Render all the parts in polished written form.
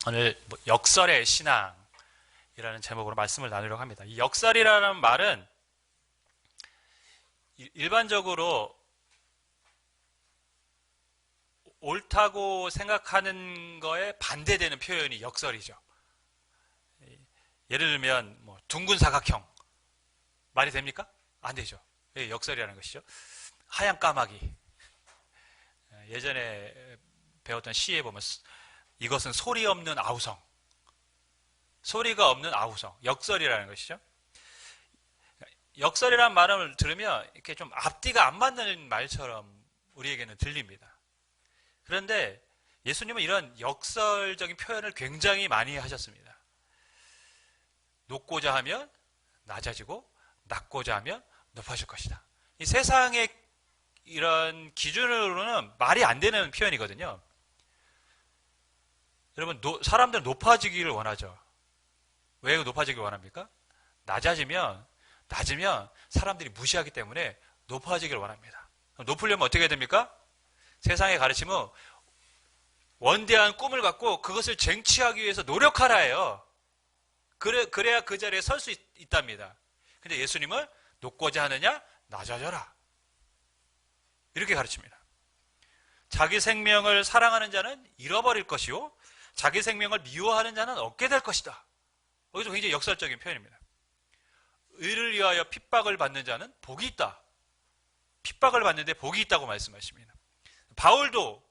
오늘 역설의 신앙이라는 제목으로 말씀을 나누려고 합니다. 이 역설이라는 말은 일반적으로 옳다고 생각하는 거에 반대되는 표현이 역설이죠. 예를 들면 둥근 사각형 말이 됩니까? 안 되죠. 이게 역설이라는 것이죠. 하얀 까마귀, 예전에 배웠던 시에 보면 이것은 소리 없는 아우성, 소리가 없는 아우성, 역설이라는 것이죠. 역설이라는 말을 들으면 이렇게 좀 앞뒤가 안 맞는 말처럼 우리에게는 들립니다. 그런데 예수님은 이런 역설적인 표현을 굉장히 많이 하셨습니다. 높고자 하면 낮아지고 낮고자 하면 높아질 것이다. 이 세상의 이런 기준으로는 말이 안 되는 표현이거든요. 여러분, 사람들은 높아지기를 원하죠. 왜 높아지기를 원합니까? 낮으면 사람들이 무시하기 때문에 높아지기를 원합니다. 높으려면 어떻게 해야 됩니까? 세상의 가르침은 원대한 꿈을 갖고 그것을 쟁취하기 위해서 노력하라예요. 그래야 그 자리에 설 수 있답니다. 근데 예수님은 높고자 하느냐? 낮아져라. 이렇게 가르칩니다. 자기 생명을 사랑하는 자는 잃어버릴 것이요, 자기 생명을 미워하는 자는 얻게 될 것이다. 여기서 굉장히 역설적인 표현입니다. 의를 위하여 핍박을 받는 자는 복이 있다. 핍박을 받는데 복이 있다고 말씀하십니다. 바울도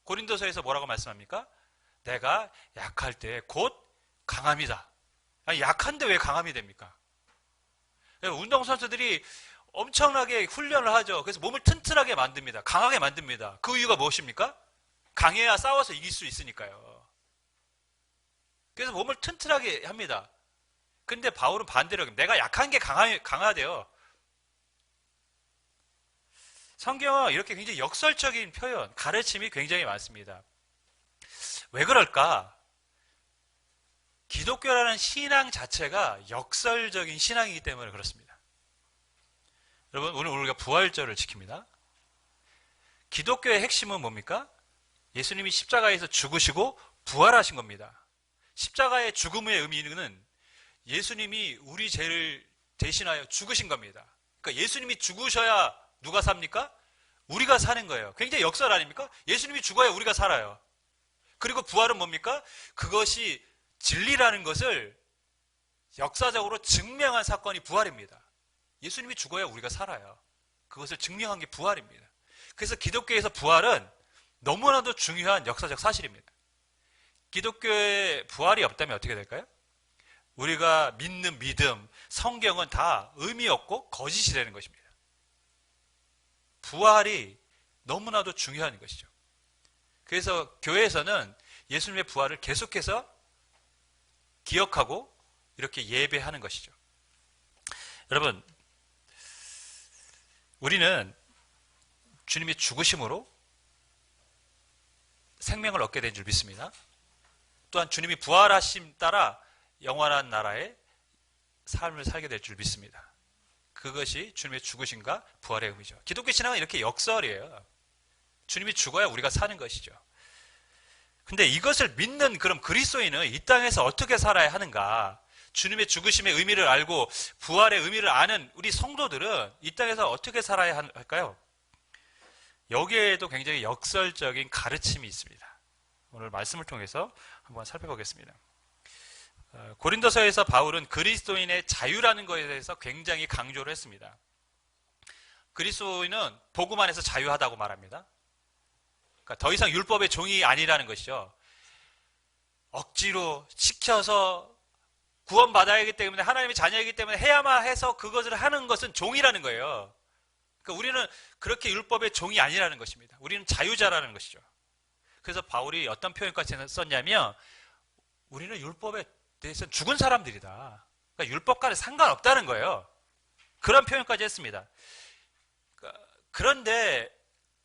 고린도서에서 뭐라고 말씀합니까? 내가 약할 때 곧 강함이다. 아니, 약한데 왜 강함이 됩니까? 운동선수들이 엄청나게 훈련을 하죠. 그래서 몸을 튼튼하게 만듭니다. 강하게 만듭니다. 그 이유가 무엇입니까? 강해야 싸워서 이길 수 있으니까요. 그래서 몸을 튼튼하게 합니다. 근데 바울은 반대로 내가 약한 게 강하대요. 성경은 이렇게 굉장히 역설적인 표현, 가르침이 굉장히 많습니다. 왜 그럴까? 기독교라는 신앙 자체가 역설적인 신앙이기 때문에 그렇습니다. 여러분, 오늘 우리가 부활절을 지킵니다. 기독교의 핵심은 뭡니까? 예수님이 십자가에서 죽으시고 부활하신 겁니다. 십자가의 죽음의 의미는 예수님이 우리 죄를 대신하여 죽으신 겁니다. 그러니까 예수님이 죽으셔야 누가 삽니까? 우리가 사는 거예요. 굉장히 역설 아닙니까? 예수님이 죽어야 우리가 살아요. 그리고 부활은 뭡니까? 그것이 진리라는 것을 역사적으로 증명한 사건이 부활입니다. 예수님이 죽어야 우리가 살아요. 그것을 증명한 게 부활입니다. 그래서 기독교에서 부활은 너무나도 중요한 역사적 사실입니다. 기독교의 부활이 없다면 어떻게 될까요? 우리가 믿는 믿음, 성경은 다 의미 없고 거짓이 되는 것입니다. 부활이 너무나도 중요한 것이죠. 그래서 교회에서는 예수님의 부활을 계속해서 기억하고 이렇게 예배하는 것이죠. 여러분, 우리는 주님의 죽으심으로 생명을 얻게 된 줄 믿습니다. 또한 주님이 부활하심 따라 영원한 나라의 삶을 살게 될 줄 믿습니다. 그것이 주님의 죽으심과 부활의 의미죠. 기독교 신앙은 이렇게 역설이에요. 주님이 죽어야 우리가 사는 것이죠. 근데 이것을 믿는 그럼 그리스도인은 이 땅에서 어떻게 살아야 하는가? 주님의 죽으심의 의미를 알고 부활의 의미를 아는 우리 성도들은 이 땅에서 어떻게 살아야 할까요? 여기에도 굉장히 역설적인 가르침이 있습니다. 오늘 말씀을 통해서 한번 살펴보겠습니다. 고린도서에서 바울은 그리스도인의 자유라는 것에 대해서 굉장히 강조를 했습니다. 그리스도인은 복음 안에서 자유하다고 말합니다. 그러니까 더 이상 율법의 종이 아니라는 것이죠. 억지로 시켜서 구원받아야 하기 때문에, 하나님의 자녀이기 때문에 해야만 해서 그것을 하는 것은 종이라는 거예요. 그러니까 우리는 그렇게 율법의 종이 아니라는 것입니다. 우리는 자유자라는 것이죠. 그래서 바울이 어떤 표현까지 썼냐면, 우리는 율법에 대해서는 죽은 사람들이다. 그러니까 율법과는 상관없다는 거예요. 그런 표현까지 했습니다. 그런데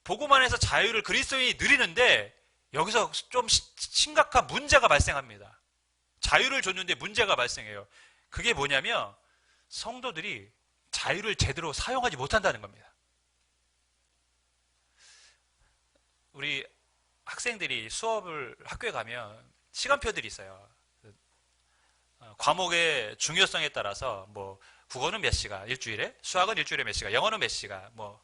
복음 안에서 자유를 그리스도인이 누리는데 여기서 좀 심각한 문제가 발생합니다. 자유를 줬는데 문제가 발생해요. 그게 뭐냐면 성도들이 자유를 제대로 사용하지 못한다는 겁니다. 우리 학생들이 학교에 가면 시간표들이 있어요. 과목의 중요성에 따라서 뭐 국어는 몇 시간 일주일에, 수학은 일주일에 몇 시간, 영어는 몇 시간, 뭐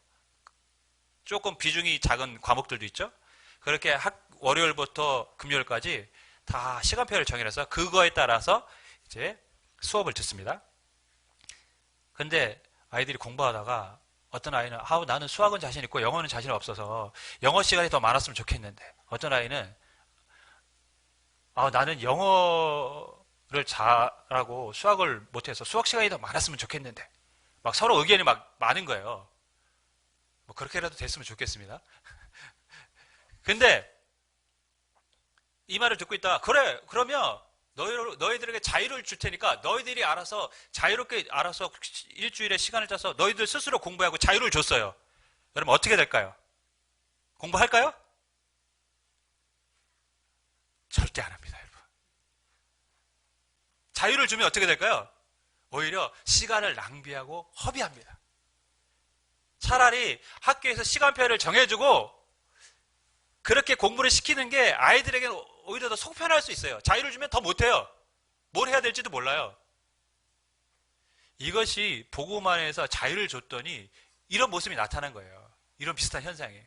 조금 비중이 작은 과목들도 있죠. 그렇게 월요일부터 금요일까지 다 시간표를 정해서 그거에 따라서 이제 수업을 듣습니다. 근데 아이들이 공부하다가 어떤 아이는 나는 수학은 자신 있고 영어는 자신 없어서 영어 시간이 더 많았으면 좋겠는데, 어떤 아이는 나는 영어를 잘하고 수학을 못해서 수학 시간이 더 많았으면 좋겠는데, 막 서로 의견이 막 많은 거예요. 뭐 그렇게라도 됐으면 좋겠습니다. 근데 이 말을 듣고 있다가, 그래 그러면 너희들에게 자유를 줄 테니까 너희들이 알아서 자유롭게 알아서 일주일에 시간을 짜서 너희들 스스로 공부하고 자유를 줬어요. 여러분 어떻게 될까요? 공부할까요? 절대 안 합니다, 여러분. 자유를 주면 어떻게 될까요? 오히려 시간을 낭비하고 허비합니다. 차라리 학교에서 시간표를 정해주고 그렇게 공부를 시키는 게 아이들에게는 오히려 더 속편할 수 있어요. 자유를 주면 더 못해요. 뭘 해야 될지도 몰라요. 이것이 복음 안에서 자유를 줬더니 이런 모습이 나타난 거예요. 이런 비슷한 현상이.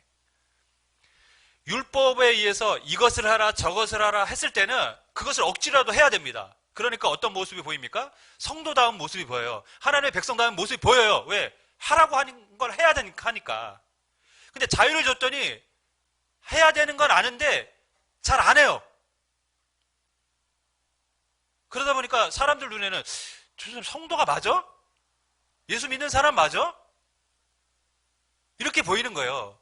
율법에 의해서 이것을 하라 저것을 하라 했을 때는 그것을 억지라도 해야 됩니다. 그러니까 어떤 모습이 보입니까? 성도다운 모습이 보여요. 하나님의 백성다운 모습이 보여요. 왜? 하라고 하는 걸 해야 하니까. 근데 자유를 줬더니 해야 되는 건 아는데 잘 안 해요. 그러다 보니까 사람들 눈에는 저 사람 성도가 맞아? 예수 믿는 사람 맞아? 이렇게 보이는 거예요.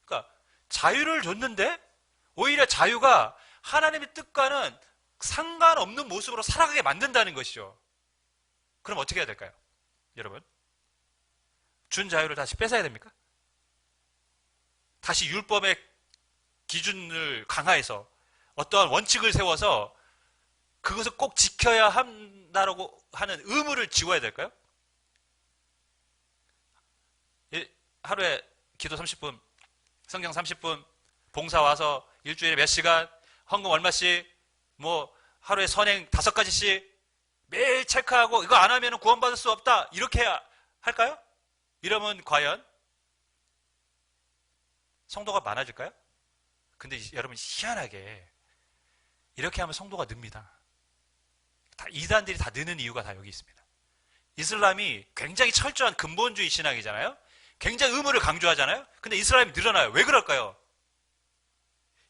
그러니까 자유를 줬는데 오히려 자유가 하나님의 뜻과는 상관없는 모습으로 살아가게 만든다는 것이죠. 그럼 어떻게 해야 될까요? 여러분, 준 자유를 다시 뺏어야 됩니까? 다시 율법의 기준을 강화해서 어떠한 원칙을 세워서 그것을 꼭 지켜야 한다라고 하는 의무를 지워야 될까요? 하루에 기도 30분, 성경 30분, 봉사 와서 일주일에 몇 시간, 헌금 얼마씩, 뭐 하루에 선행 5가지씩 매일 체크하고 이거 안 하면 구원받을 수 없다, 이렇게 할까요? 이러면 과연 성도가 많아질까요? 근데 여러분, 희한하게 이렇게 하면 성도가 늡니다. 이단들이 다 느는 이유가 다 여기 있습니다. 이슬람이 굉장히 철저한 근본주의 신앙이잖아요. 굉장히 의무를 강조하잖아요. 근데 이슬람이 늘어나요. 왜 그럴까요?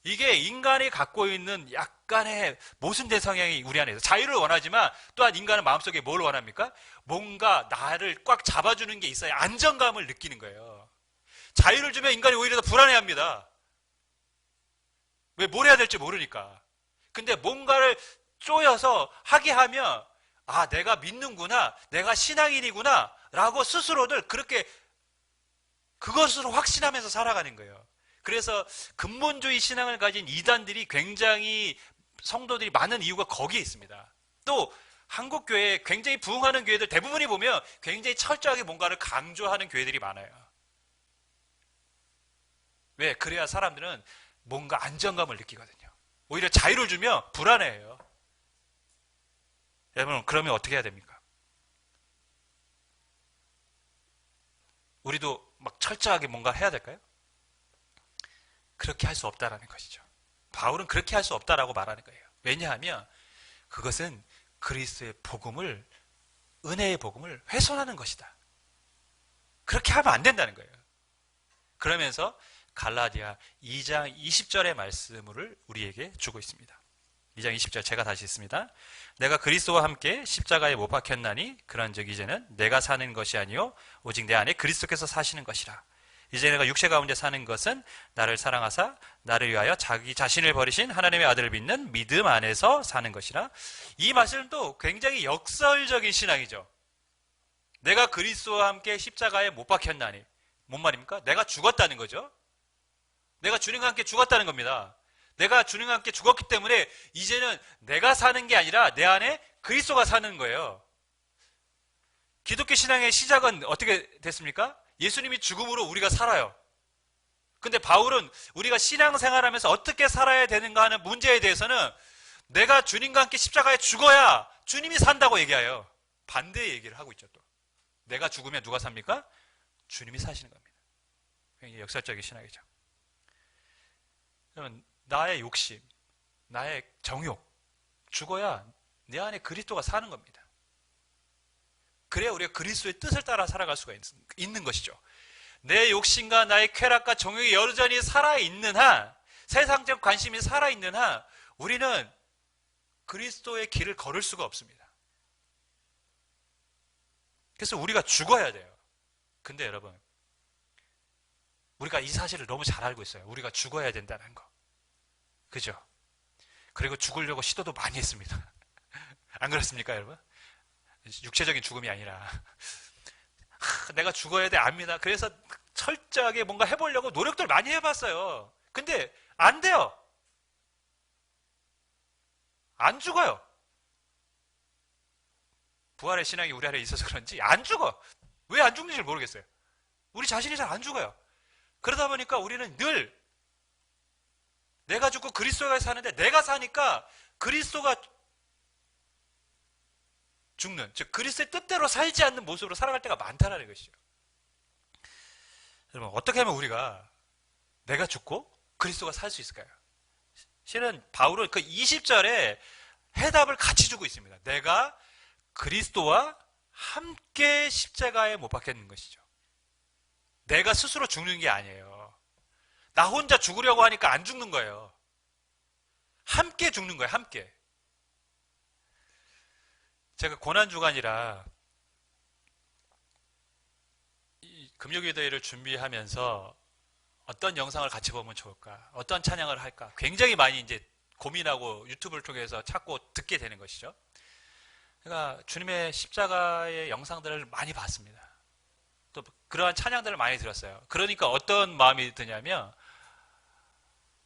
이게 인간이 갖고 있는 약간의 모순된 성향이 우리 안에 있어요. 자유를 원하지만 또한 인간은 마음속에 뭘 원합니까? 뭔가 나를 꽉 잡아주는 게 있어야 안정감을 느끼는 거예요. 자유를 주면 인간이 오히려 더 불안해합니다. 왜? 뭘 해야 될지 모르니까. 근데 뭔가를 쪼여서 하게 하면 내가 믿는구나, 내가 신앙인이구나 라고 스스로들 그렇게 그것으로 확신하면서 살아가는 거예요. 그래서 근본주의 신앙을 가진 이단들이 굉장히 성도들이 많은 이유가 거기에 있습니다. 또 한국교회에 굉장히 부흥하는 교회들 대부분이 보면 굉장히 철저하게 뭔가를 강조하는 교회들이 많아요. 왜? 그래야 사람들은 뭔가 안정감을 느끼거든요. 오히려 자유를 주면 불안해해요. 여러분, 그러면 어떻게 해야 됩니까? 우리도 막 철저하게 뭔가 해야 될까요? 그렇게 할 수 없다라는 것이죠. 바울은 그렇게 할 수 없다라고 말하는 거예요. 왜냐하면 그것은 그리스도의 복음을, 은혜의 복음을 훼손하는 것이다. 그렇게 하면 안 된다는 거예요. 그러면서 갈라디아 2장 20절의 말씀을 우리에게 주고 있습니다. 2장 20절 제가 다시 읽습니다. 내가 그리스도와 함께 십자가에 못 박혔나니 그런즉 이제는 내가 사는 것이 아니요 오직 내 안에 그리스도께서 사시는 것이라. 이제 내가 육체 가운데 사는 것은 나를 사랑하사 나를 위하여 자기 자신을 버리신 하나님의 아들을 믿는 믿음 안에서 사는 것이라. 이 말씀도 굉장히 역설적인 신앙이죠. 내가 그리스도와 함께 십자가에 못 박혔나니, 뭔 말입니까? 내가 죽었다는 거죠. 내가 주님과 함께 죽었다는 겁니다. 내가 주님과 함께 죽었기 때문에 이제는 내가 사는 게 아니라 내 안에 그리스도가 사는 거예요. 기독교 신앙의 시작은 어떻게 됐습니까? 예수님이 죽음으로 우리가 살아요. 근데 바울은 우리가 신앙생활하면서 어떻게 살아야 되는가 하는 문제에 대해서는 내가 주님과 함께 십자가에 죽어야 주님이 산다고 얘기해요. 반대의 얘기를 하고 있죠. 또 내가 죽으면 누가 삽니까? 주님이 사시는 겁니다. 굉장히 역설적인 신학이죠. 그러면 나의 욕심, 나의 정욕, 죽어야 내 안에 그리스도가 사는 겁니다. 그래야 우리가 그리스도의 뜻을 따라 살아갈 수가 있는 것이죠. 내 욕심과 나의 쾌락과 정욕이 여전히 살아있는 한, 세상적 관심이 살아있는 한 우리는 그리스도의 길을 걸을 수가 없습니다. 그래서 우리가 죽어야 돼요. 근데 여러분, 우리가 이 사실을 너무 잘 알고 있어요. 우리가 죽어야 된다는 거. 그죠? 그리고 죽으려고 시도도 많이 했습니다. 안 그렇습니까, 여러분? 육체적인 죽음이 아니라 내가 죽어야 돼, 압니다. 그래서 철저하게 뭔가 해보려고 노력들 많이 해봤어요. 근데 안 돼요. 안 죽어요. 부활의 신앙이 우리 안에 있어서 그런지 안 죽어. 왜 안 죽는지 모르겠어요. 우리 자신이 잘 안 죽어요. 그러다 보니까 우리는 늘 내가 죽고 그리스도가 사는데, 내가 사니까 그리스도가 죽는, 즉 그리스도의 뜻대로 살지 않는 모습으로 살아갈 때가 많다는 것이죠. 여러분, 어떻게 하면 우리가 내가 죽고 그리스도가 살 수 있을까요? 실은 바울은 그 20절에 해답을 같이 주고 있습니다. 내가 그리스도와 함께 십자가에 못 박혔는 것이죠. 내가 스스로 죽는 게 아니에요. 나 혼자 죽으려고 하니까 안 죽는 거예요. 함께 죽는 거예요. 함께. 제가 고난주간이라 금요기도회를 준비하면서 어떤 영상을 같이 보면 좋을까? 어떤 찬양을 할까? 굉장히 많이 이제 고민하고 유튜브를 통해서 찾고 듣게 되는 것이죠. 그러니까 주님의 십자가의 영상들을 많이 봤습니다. 또 그러한 찬양들을 많이 들었어요. 그러니까 어떤 마음이 드냐면,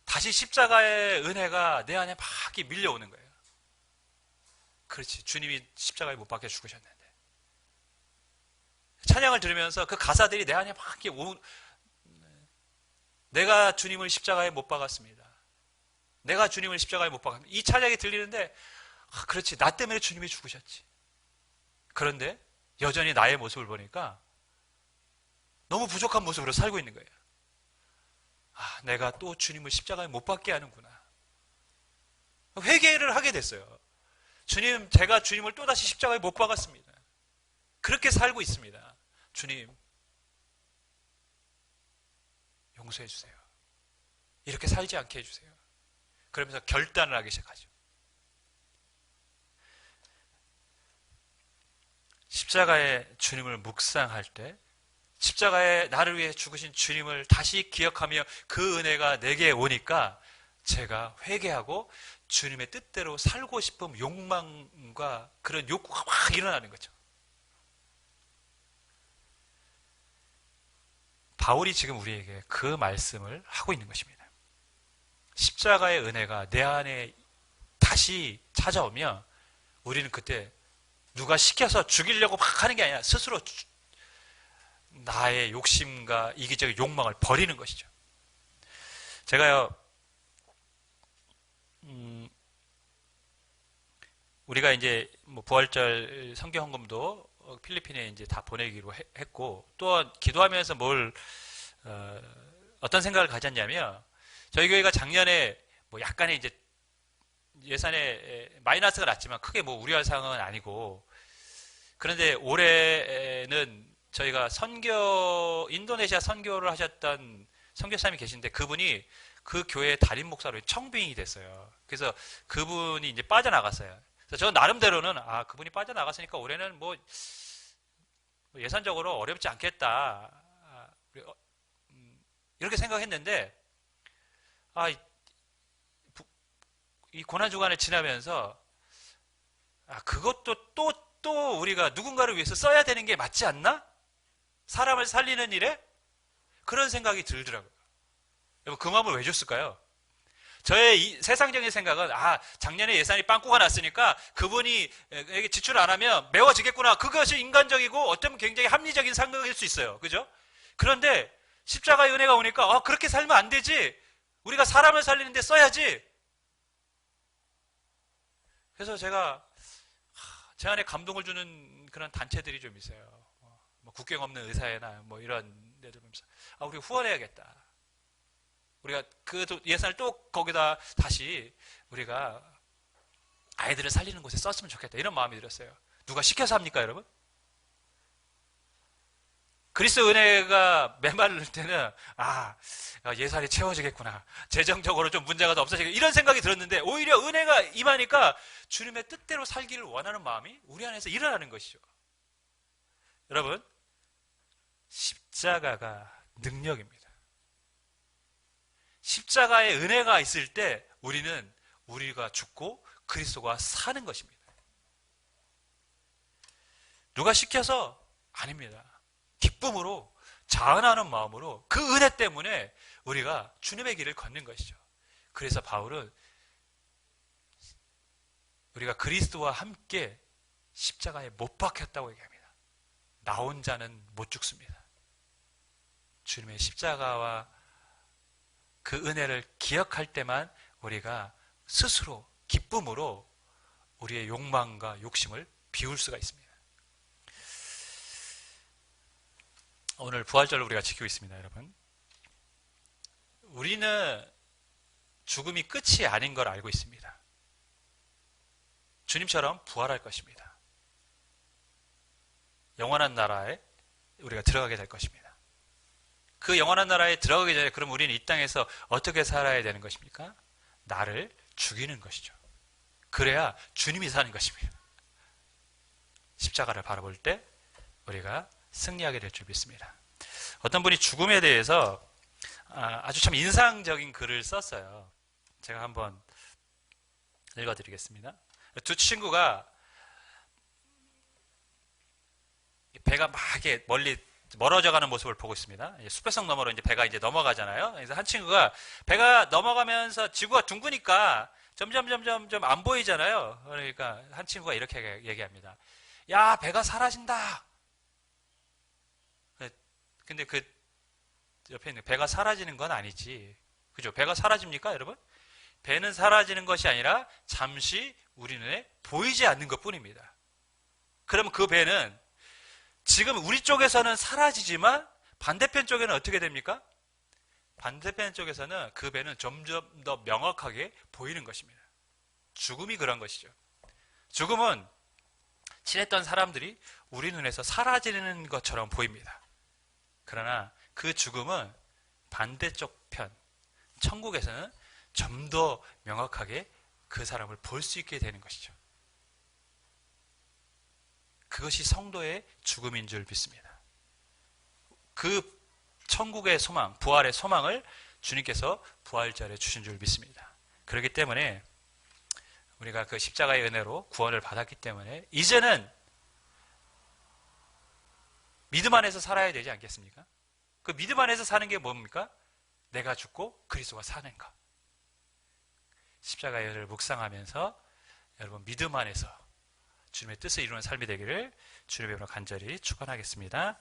다시 십자가의 은혜가 내 안에 막 밀려오는 거예요. 그렇지, 주님이 십자가에 못 박혀 죽으셨는데. 찬양을 들으면서 그 가사들이 내 안에 막 내가 주님을 십자가에 못 박았습니다. 내가 주님을 십자가에 못 박았습니다. 이 찬양이 들리는데, 그렇지, 나 때문에 주님이 죽으셨지. 그런데 여전히 나의 모습을 보니까 너무 부족한 모습으로 살고 있는 거예요. 내가 또 주님을 십자가에 못 박게 하는구나. 회개를 하게 됐어요. 주님, 제가 주님을 또다시 십자가에 못 박았습니다. 그렇게 살고 있습니다. 주님, 용서해 주세요. 이렇게 살지 않게 해주세요. 그러면서 결단을 하기 시작하죠. 십자가의 주님을 묵상할 때, 십자가에 나를 위해 죽으신 주님을 다시 기억하며 그 은혜가 내게 오니까 제가 회개하고 주님의 뜻대로 살고 싶은 욕망과 그런 욕구가 막 일어나는 거죠. 바울이 지금 우리에게 그 말씀을 하고 있는 것입니다. 십자가의 은혜가 내 안에 다시 찾아오면 우리는 그때 누가 시켜서 죽이려고 막 하는 게 아니라 스스로 나의 욕심과 이기적인 욕망을 버리는 것이죠. 제가요, 우리가 이제 뭐 부활절 성경 헌금도 필리핀에 이제 다 보내기로 했고, 또한 기도하면서 어떤 생각을 가졌냐면, 저희 교회가 작년에 뭐 약간의 이제 예산에 마이너스가 났지만 크게 뭐 우려할 상황은 아니고, 그런데 올해는 저희가 인도네시아 선교를 하셨던 선교사님이 계신데, 그분이 그 교회의 담임 목사로 청빙이 됐어요. 그래서 그분이 이제 빠져나갔어요. 그래서 저는 나름대로는 그분이 빠져나갔으니까 올해는 뭐 예산적으로 어렵지 않겠다, 이렇게 생각했는데, 이 고난주간을 지나면서 그것도 또 우리가 누군가를 위해서 써야 되는 게 맞지 않나? 사람을 살리는 일에? 그런 생각이 들더라고요. 여러분, 그 마음을 왜 줬을까요? 저의 이 세상적인 생각은 작년에 예산이 빵꾸가 났으니까 그분이 에게 지출 안 하면 메워지겠구나. 그것이 인간적이고 어쩌면 굉장히 합리적인 생각일 수 있어요. 그죠? 그런데 십자가의 은혜가 오니까 그렇게 살면 안 되지. 우리가 사람을 살리는 데 써야지. 그래서 제가 제 안에 감동을 주는 그런 단체들이 좀 있어요. 뭐 국경 없는 의사회나 뭐 이런 데들 보면서 우리 후원해야겠다. 우리가 그 예산을 또 거기다 다시 우리가 아이들을 살리는 곳에 썼으면 좋겠다. 이런 마음이 들었어요. 누가 시켜서 합니까, 여러분? 그리스도 은혜가 메마를 때는 예산이 채워지겠구나. 재정적으로 좀 문제가 더 없어지겠구나. 이런 생각이 들었는데 오히려 은혜가 임하니까 주님의 뜻대로 살기를 원하는 마음이 우리 안에서 일어나는 것이죠. 여러분, 십자가가 능력입니다. 십자가의 은혜가 있을 때 우리가 죽고 그리스도가 사는 것입니다. 누가 시켜서? 아닙니다. 기쁨으로 자원하는 마음으로 그 은혜 때문에 우리가 주님의 길을 걷는 것이죠. 그래서 바울은 우리가 그리스도와 함께 십자가에 못 박혔다고 얘기합니다. 나 혼자는 못 죽습니다. 주님의 십자가와 그 은혜를 기억할 때만 우리가 스스로 기쁨으로 우리의 욕망과 욕심을 비울 수가 있습니다. 오늘 부활절을 우리가 지키고 있습니다, 여러분. 우리는 죽음이 끝이 아닌 걸 알고 있습니다. 주님처럼 부활할 것입니다. 영원한 나라에 우리가 들어가게 될 것입니다. 그 영원한 나라에 들어가기 전에 그럼 우리는 이 땅에서 어떻게 살아야 되는 것입니까? 나를 죽이는 것이죠. 그래야 주님이 사는 것입니다. 십자가를 바라볼 때 우리가 승리하게 될 줄 믿습니다. 어떤 분이 죽음에 대해서 아주 참 인상적인 글을 썼어요. 제가 한번 읽어드리겠습니다. 두 친구가 배가 막 이렇게 멀어져 가는 모습을 보고 있습니다. 수평성 너머로 이제 배가 이제 넘어가잖아요. 그래서 한 친구가 배가 넘어가면서 지구가 둥그니까 점점 안 보이잖아요. 그러니까 한 친구가 이렇게 얘기합니다. 야, 배가 사라진다. 근데 그 옆에 있는 배가 사라지는 건 아니지. 그죠? 배가 사라집니까, 여러분? 배는 사라지는 것이 아니라 잠시 우리 눈에 보이지 않는 것 뿐입니다. 그러면 그 배는 지금 우리 쪽에서는 사라지지만 반대편 쪽에는 어떻게 됩니까? 반대편 쪽에서는 그 배는 점점 더 명확하게 보이는 것입니다. 죽음이 그런 것이죠. 죽음은 친했던 사람들이 우리 눈에서 사라지는 것처럼 보입니다. 그러나 그 죽음은 반대쪽 편, 천국에서는 좀 더 명확하게 그 사람을 볼 수 있게 되는 것이죠. 그것이 성도의 죽음인 줄 믿습니다. 그 천국의 소망, 부활의 소망을 주님께서 부활절에 주신 줄 믿습니다. 그렇기 때문에 우리가 그 십자가의 은혜로 구원을 받았기 때문에 이제는 믿음 안에서 살아야 되지 않겠습니까? 그 믿음 안에서 사는 게 뭡니까? 내가 죽고 그리스도가 사는 것. 십자가의 은혜를 묵상하면서 여러분 믿음 안에서 주님의 뜻을 이루는 삶이 되기를 주님의 이름으로 간절히 축원하겠습니다.